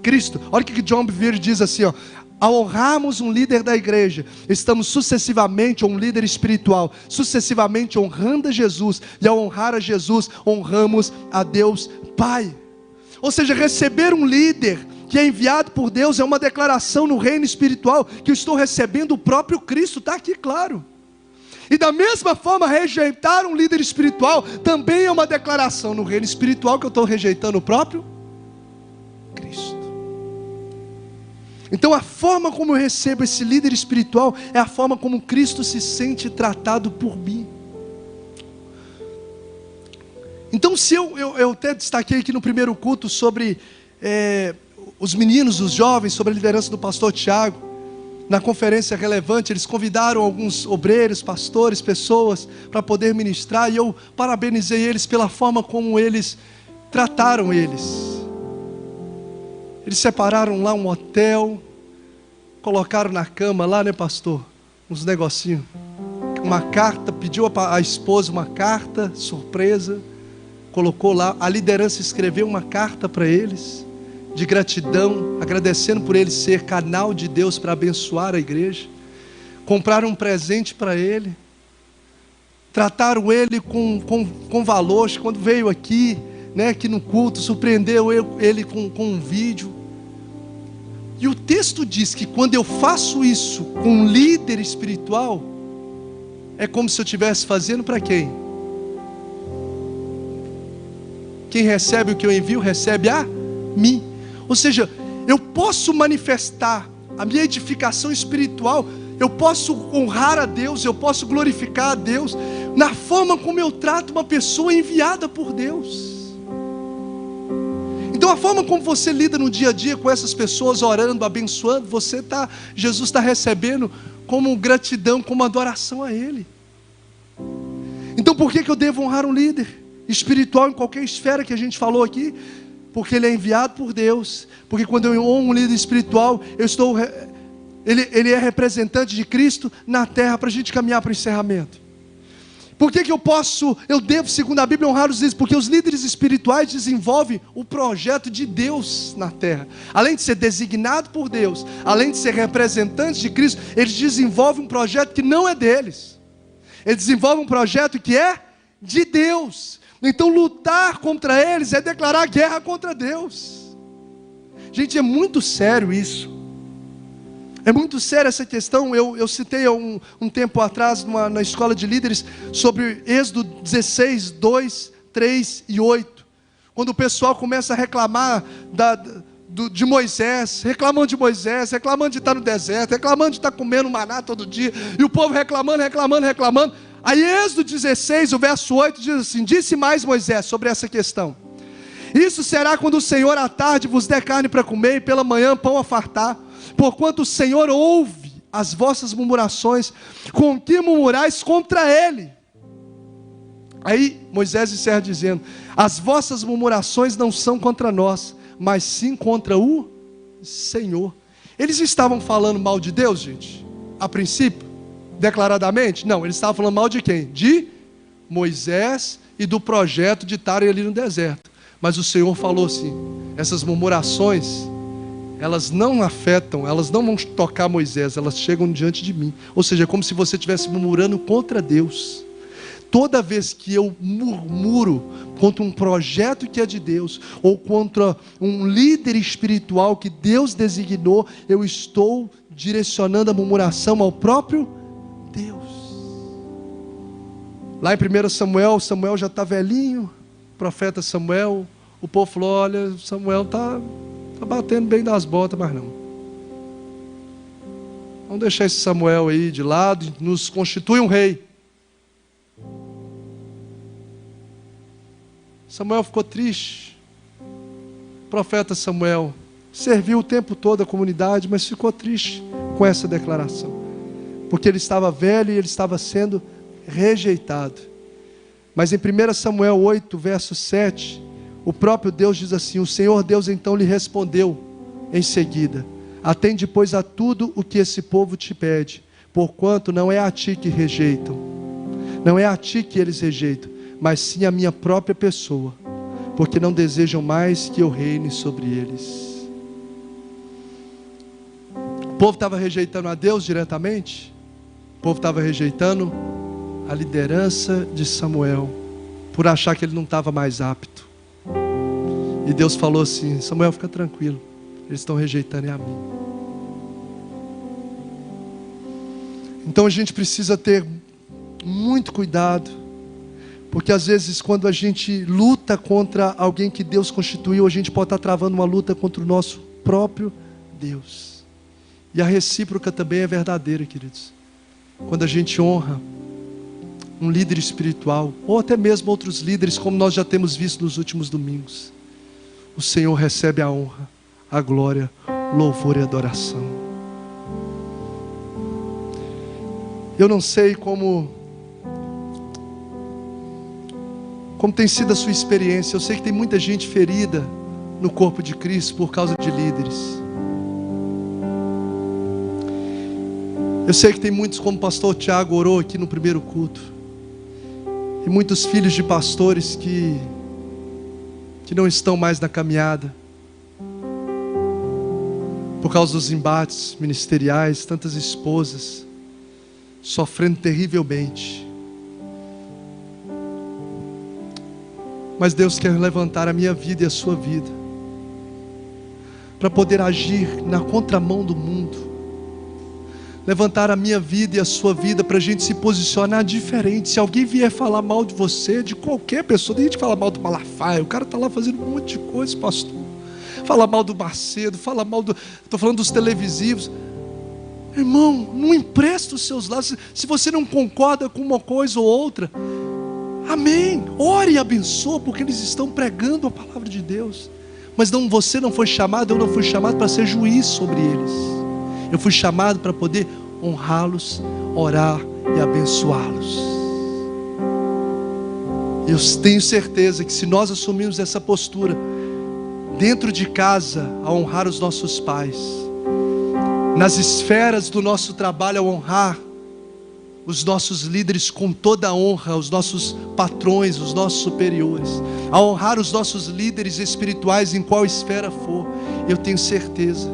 Cristo. Olha o que John Bevere diz assim, ó: ao honrarmos um líder da igreja, estamos sucessivamente, ou um líder espiritual, sucessivamente honrando a Jesus. E ao honrar a Jesus, honramos a Deus Pai. Ou seja, receber um líder que é enviado por Deus é uma declaração no reino espiritual que eu estou recebendo o próprio Cristo, está aqui claro. E da mesma forma, rejeitar um líder espiritual também é uma declaração no reino espiritual que eu estou rejeitando o próprio Cristo. Então a forma como eu recebo esse líder espiritual é a forma como Cristo se sente tratado por mim. Então se eu até destaquei aqui no primeiro culto sobre os meninos, os jovens, sobre a liderança do pastor Tiago. Na conferência relevante, eles convidaram alguns obreiros, pastores, pessoas para poder ministrar, e eu parabenizei eles pela forma como eles trataram eles. Eles separaram lá um hotel, colocaram na cama lá, né, pastor, uns negocinhos, uma carta, pediu a esposa uma carta surpresa, colocou lá, a liderança escreveu uma carta para eles de gratidão, agradecendo por ele ser canal de Deus para abençoar a igreja. Compraram um presente para ele, trataram ele com valor. Quando veio aqui, né, aqui no culto, surpreendeu ele com um vídeo. E o texto diz que quando eu faço isso com um líder espiritual, é como se eu estivesse fazendo para quem? Quem recebe o que eu envio, recebe a mim. Ou seja, eu posso manifestar a minha edificação espiritual, eu posso honrar a Deus, eu posso glorificar a Deus, na forma como eu trato uma pessoa enviada por Deus. Então a forma como você lida no dia a dia com essas pessoas, orando, abençoando, Jesus está recebendo como gratidão, como adoração a Ele. Então por que eu devo honrar um líder espiritual em qualquer esfera que a gente falou aqui? Porque ele é enviado por Deus. Porque quando eu honro um líder espiritual, ele é representante de Cristo na terra, para a gente caminhar para o encerramento. Por que eu devo, segundo a Bíblia, honrar os líderes? Porque os líderes espirituais desenvolvem o projeto de Deus na terra. Além de ser designado por Deus, além de ser representantes de Cristo, eles desenvolvem um projeto que não é deles. Eles desenvolvem um projeto que é de Deus. Então lutar contra eles é declarar guerra contra Deus. Gente, é muito sério isso. É muito séria essa questão. Eu citei há um tempo atrás na escola de líderes sobre Êxodo 16, 2, 3 e 8. Quando o pessoal começa a reclamar de Moisés, reclamando de Moisés, reclamando de estar no deserto, reclamando de estar comendo maná todo dia, e o povo reclamando. Aí Êxodo 16, o verso 8 diz assim: disse mais Moisés sobre essa questão: isso será quando o Senhor à tarde vos der carne para comer, e pela manhã pão a fartar, porquanto o Senhor ouve as vossas murmurações, com que murmurais contra Ele. Aí Moisés encerra dizendo: as vossas murmurações não são contra nós, mas sim contra o Senhor. Eles estavam falando mal de Deus, gente? A princípio? Declaradamente? Não, eles estavam falando mal de quem? De Moisés e do projeto de estarem ali no deserto. Mas o Senhor falou assim: essas murmurações, elas não afetam, elas não vão tocar Moisés, elas chegam diante de mim. Ou seja, é como se você estivesse murmurando contra Deus. Toda vez que eu murmuro contra um projeto que é de Deus, ou contra um líder espiritual que Deus designou, eu estou direcionando a murmuração ao próprio Deus. Lá em 1 Samuel, Samuel já está velhinho, o profeta Samuel, o povo falou: olha, Samuel está batendo bem das botas, mas não. Vamos deixar esse Samuel aí de lado, nos constitui um rei. Samuel ficou triste. O profeta Samuel serviu o tempo todo a comunidade, mas ficou triste com essa declaração, porque ele estava velho e ele estava sendo rejeitado. Mas em 1 Samuel 8, verso 7, o próprio Deus diz assim: o Senhor Deus então lhe respondeu em seguida: atende pois a tudo o que esse povo te pede, porquanto não é a ti que rejeitam, não é a ti que eles rejeitam, mas sim a minha própria pessoa, porque não desejam mais que eu reine sobre eles. O povo estava rejeitando a Deus diretamente, o povo estava rejeitando a liderança de Samuel, por achar que ele não estava mais apto. E Deus falou assim: Samuel, fica tranquilo, eles estão rejeitando a mim. Então a gente precisa ter muito cuidado, porque às vezes quando a gente luta contra alguém que Deus constituiu, a gente pode estar travando uma luta contra o nosso próprio Deus. E a recíproca também é verdadeira, queridos. Quando a gente honra um líder espiritual, ou até mesmo outros líderes, como nós já temos visto nos últimos domingos, o Senhor recebe a honra, a glória, louvor e adoração. Eu não sei como tem sido a sua experiência. Eu sei que tem muita gente ferida no corpo de Cristo por causa de líderes. Eu sei que tem muitos, como o pastor Tiago orou aqui no primeiro culto, e muitos filhos de pastores que não estão mais na caminhada por causa dos embates ministeriais, tantas esposas sofrendo terrivelmente. Mas Deus quer levantar a minha vida e a sua vida para poder agir na contramão do mundo. Levantar a minha vida e a sua vida para a gente se posicionar diferente. Se alguém vier falar mal de você, de qualquer pessoa, tem gente que fala mal do Malafaia, o cara está lá fazendo um monte de coisa, pastor. Fala mal do Macedo, fala mal do... Estou falando dos televisivos. Irmão, não empresta os seus lados. Se você não concorda com uma coisa ou outra, amém, ore e abençoa, porque eles estão pregando a palavra de Deus. Mas você não foi chamado, eu não fui chamado para ser juiz sobre eles. Eu fui chamado para poder honrá-los, orar e abençoá-los. Eu tenho certeza que se nós assumirmos essa postura dentro de casa, a honrar os nossos pais, nas esferas do nosso trabalho, a honrar os nossos líderes com toda a honra, os nossos patrões, os nossos superiores, a honrar os nossos líderes espirituais em qual esfera for, eu tenho certeza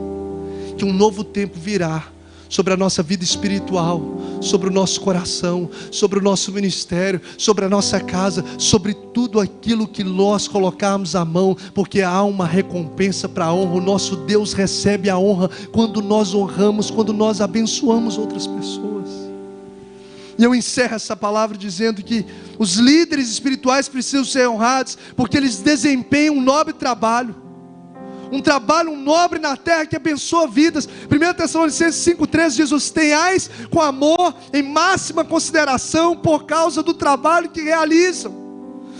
que um novo tempo virá sobre a nossa vida espiritual, sobre o nosso coração, sobre o nosso ministério, sobre a nossa casa, sobre tudo aquilo que nós colocarmos a mão, porque há uma recompensa para a honra. O nosso Deus recebe a honra quando nós honramos, quando nós abençoamos outras pessoas. E eu encerro essa palavra dizendo que os líderes espirituais precisam ser honrados, porque eles desempenham um nobre trabalho, um trabalho nobre na terra que abençoa vidas. 1 Tessalonicenses 5,13 diz: os tenhais com amor em máxima consideração por causa do trabalho que realizam.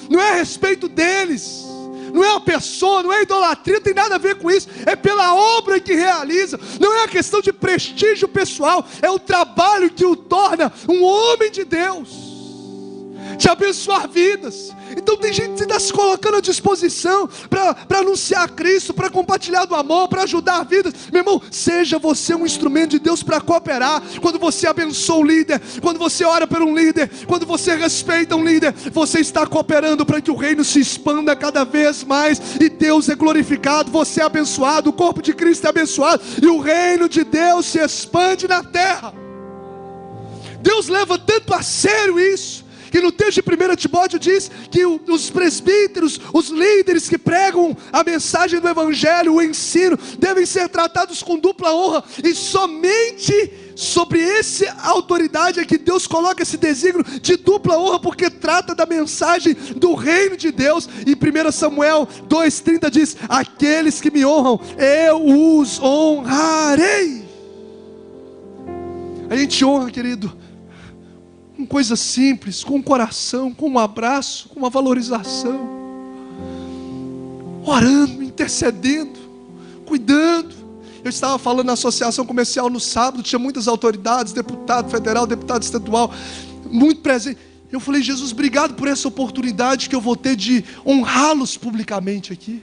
Não é a respeito deles, não é a pessoa, não é a idolatria, não tem nada a ver com isso, é pela obra que realiza. Não é a questão de prestígio pessoal, é o trabalho que o torna um homem de Deus. de abençoar vidas. Então tem gente que está se colocando à disposição para anunciar Cristo, para compartilhar do amor, para ajudar vidas. Meu irmão, seja você um instrumento de Deus para cooperar. Quando você abençoa o líder, quando você ora por um líder, quando você respeita um líder, você está cooperando para que o reino se expanda cada vez mais e Deus é glorificado, você é abençoado, o corpo de Cristo é abençoado e o reino de Deus se expande na terra. Deus leva tanto a sério isso, que no texto de 1 Timóteo diz que os presbíteros, os líderes que pregam a mensagem do Evangelho, o ensino, devem ser tratados com dupla honra, e somente sobre essa autoridade é que Deus coloca esse desígnio de dupla honra, porque trata da mensagem do reino de Deus. E 1 Samuel 2,30 diz: aqueles que me honram, eu os honrarei. A gente honra, querido, com coisas simples, com um coração, com um abraço, com uma valorização, orando, intercedendo, cuidando. Eu estava falando na associação comercial no sábado, tinha muitas autoridades, deputado federal, deputado estadual, muito presente. Eu falei: Jesus, obrigado por essa oportunidade que eu vou ter de honrá-los publicamente aqui.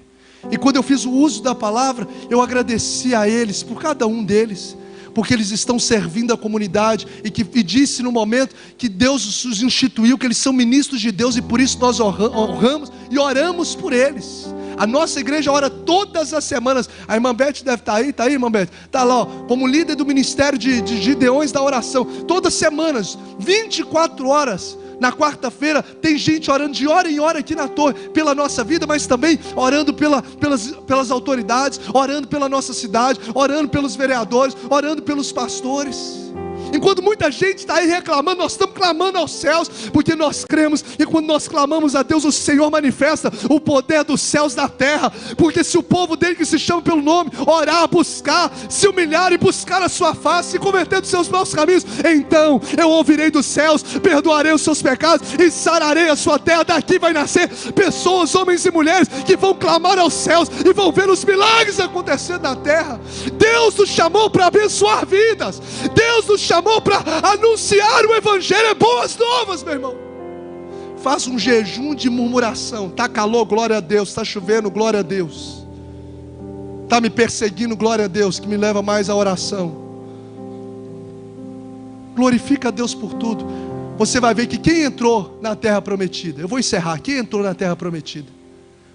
E quando eu fiz o uso da palavra, eu agradeci a eles, por cada um deles, porque eles estão servindo a comunidade, e disse no momento que Deus os instituiu, que eles são ministros de Deus, e por isso nós honramos e oramos por eles. A nossa igreja ora todas as semanas. A irmã Beth deve estar aí, está aí, irmã Beth? Está lá, ó, como líder do ministério de Gideões da oração. Todas as semanas, 24 horas, na quarta-feira, tem gente orando de hora em hora aqui na torre, pela nossa vida, mas também orando pelas autoridades, orando pela nossa cidade, orando pelos vereadores, orando pelos pastores. Enquanto muita gente está aí reclamando, nós estamos clamando aos céus, porque nós cremos, e quando nós clamamos a Deus, o Senhor manifesta o poder dos céus na terra. Porque se o povo dele, que se chama pelo nome, orar, buscar, se humilhar e buscar a sua face, se converter dos seus maus caminhos, então eu ouvirei dos céus, perdoarei os seus pecados e sararei a sua terra. Daqui vai nascer pessoas, homens e mulheres, que vão clamar aos céus e vão ver os milagres acontecendo na terra. Deus nos chamou para abençoar vidas, Deus nos chamou para anunciar o Evangelho, é boas novas, meu irmão. Faz um jejum de murmuração. Está calor, glória a Deus. Está chovendo, glória a Deus. Está me perseguindo, glória a Deus, que me leva mais à oração. Glorifica a Deus por tudo. Você vai ver que quem entrou na terra prometida, eu vou encerrar, quem entrou na terra prometida?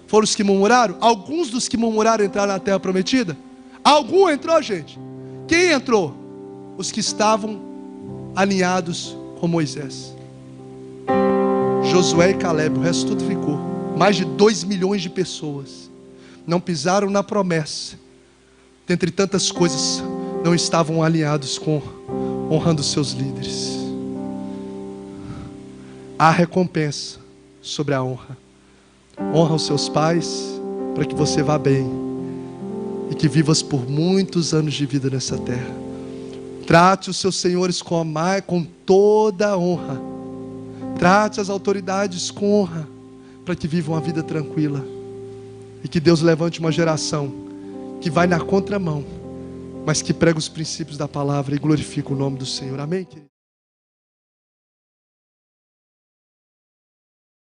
Foram os que murmuraram? Alguns dos que murmuraram entraram na terra prometida? Algum entrou, gente? Quem entrou? Os que estavam alinhados com Moisés, Josué e Caleb. O resto tudo ficou. Mais de 2 milhões de pessoas não pisaram na promessa. Dentre tantas coisas, não estavam alinhados com honrando seus líderes. Há recompensa sobre a honra. Honra os seus pais, para que você vá bem e que vivas por muitos anos de vida nessa terra. Trate os seus senhores com toda a honra. Trate as autoridades com honra, para que vivam uma vida tranquila. E que Deus levante uma geração que vai na contramão, mas que prega os princípios da palavra e glorifica o nome do Senhor. Amém, querido?